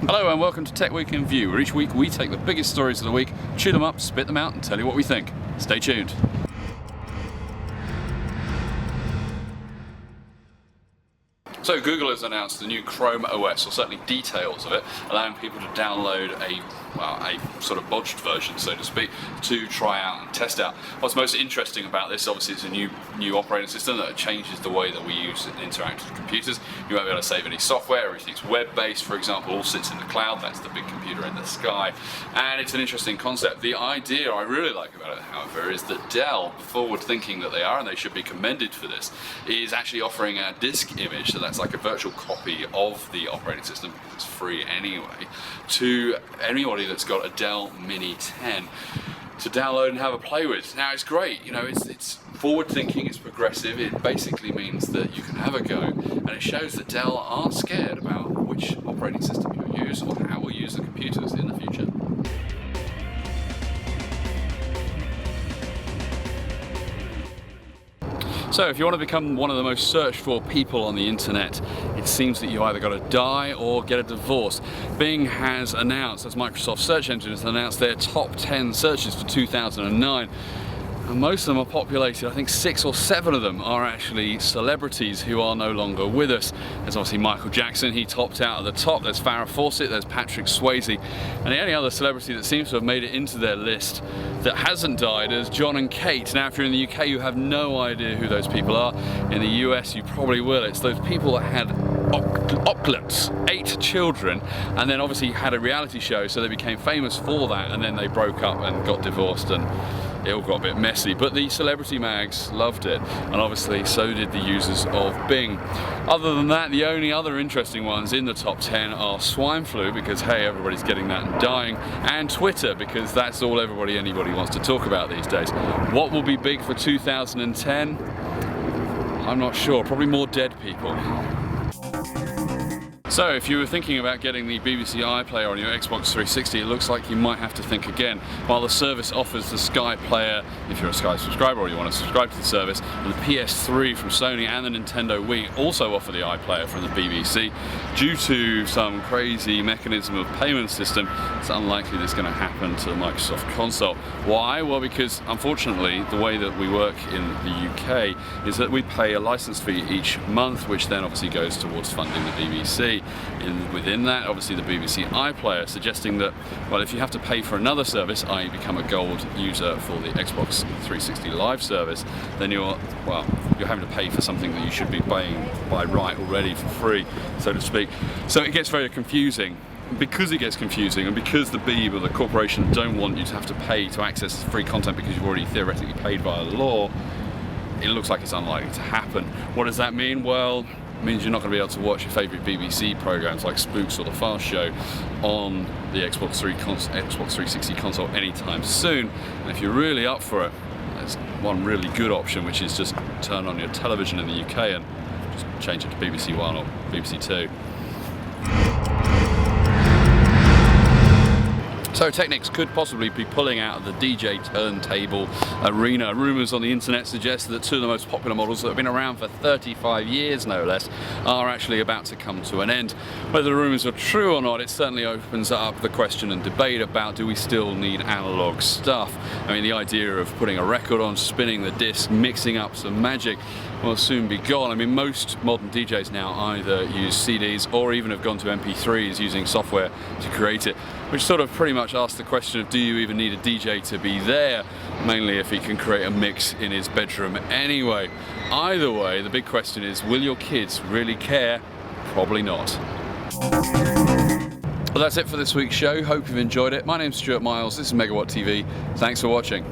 Hello and welcome to Tech Week in View, where each week we take the biggest stories of the week, chew them up, spit them out and tell you what we think. Stay tuned. So Google has announced the new Chrome OS, or certainly details of it, allowing people to download a sort of bodged version, so to speak, to try out and test out. What's most interesting about this, obviously, it's a new operating system that changes the way that we use and interact with computers. You won't be able to save any software, everything's web-based, for example, all sits in the cloud, that's the big computer in the sky, and it's an interesting concept. The idea I really like about it, however, is that Dell, forward-thinking that they are, and they should be commended for this, is actually offering a disk image, so that's like a virtual copy of the operating system, it's free anyway, to anybody that's got a Dell Mini 10 to download and have a play with. Now it's great, you know, it's forward thinking, it's progressive, it basically means that you can have a go, and it shows that Dell aren't scared about which operating system you'll use or how we'll use the computers in the future. So if you want to become one of the most searched for people on the internet, it seems that you either got to die or get a divorce. Bing has announced, as Microsoft's search engine has announced, their top 10 searches for 2009. And most of them are populated, I think 6 or 7 of them are actually celebrities who are no longer with us. There's obviously Michael Jackson, he topped out at the top, there's Farrah Fawcett, there's Patrick Swayze, and the only other celebrity that seems to have made it into their list that hasn't died is John and Kate. Now if you're in the UK you have no idea who those people are. In the US you probably will. It's those people that had opulence, 8 children, and then obviously had a reality show, so they became famous for that, and then they broke up and got divorced and it all got a bit messy, but the celebrity mags loved it, and obviously so did the users of Bing. Other than that, the only other interesting ones in the top 10 are swine flu, because hey, everybody's getting that and dying, and Twitter, because that's all anybody wants to talk about these days. What will be big for 2010? I'm not sure, probably more dead people. So if you were thinking about getting the BBC iPlayer on your Xbox 360, it looks like you might have to think again. While the service offers the Sky Player, if you're a Sky subscriber or you want to subscribe to the service, and the PS3 from Sony and the Nintendo Wii also offer the iPlayer from the BBC, due to some crazy mechanism of payment system, it's unlikely that's going to happen to the Microsoft console. Why? Well, because unfortunately the way that we work in the UK is that we pay a license fee each month, which then obviously goes towards funding the BBC. Within that, obviously the BBC iPlayer, suggesting that, well, if you have to pay for another service, i.e. become a gold user for the Xbox 360 Live service, then you're having to pay for something that you should be paying by right already for free, so to speak. So it gets very confusing. Because it gets confusing, and because the Beeb or the corporation don't want you to have to pay to access free content because you've already theoretically paid via law, it looks like it's unlikely to happen. What does that mean? Well, it means you're not going to be able to watch your favourite BBC programmes like Spooks or The Fast Show on the Xbox 360 console anytime soon. And if you're really up for it, there's one really good option, which is just turn on your television in the UK and just change it to BBC One or BBC Two. So Technics could possibly be pulling out of the DJ turntable arena. Rumours on the internet suggest that 2 of the most popular models that have been around for 35 years, no less, are actually about to come to an end. Whether the rumours are true or not, it certainly opens up the question and debate about, do we still need analogue stuff? I mean, the idea of putting a record on, spinning the disc, mixing up some magic will soon be gone. I mean, most modern DJs now either use CDs or even have gone to MP3s using software to create it, which sort of pretty much asks the question of, do you even need a DJ to be there? Mainly if he can create a mix in his bedroom anyway. Either way, the big question is, will your kids really care? Probably not. Well, that's it for this week's show. Hope you've enjoyed it. My name's Stuart Miles, this is Megawatt TV. Thanks for watching.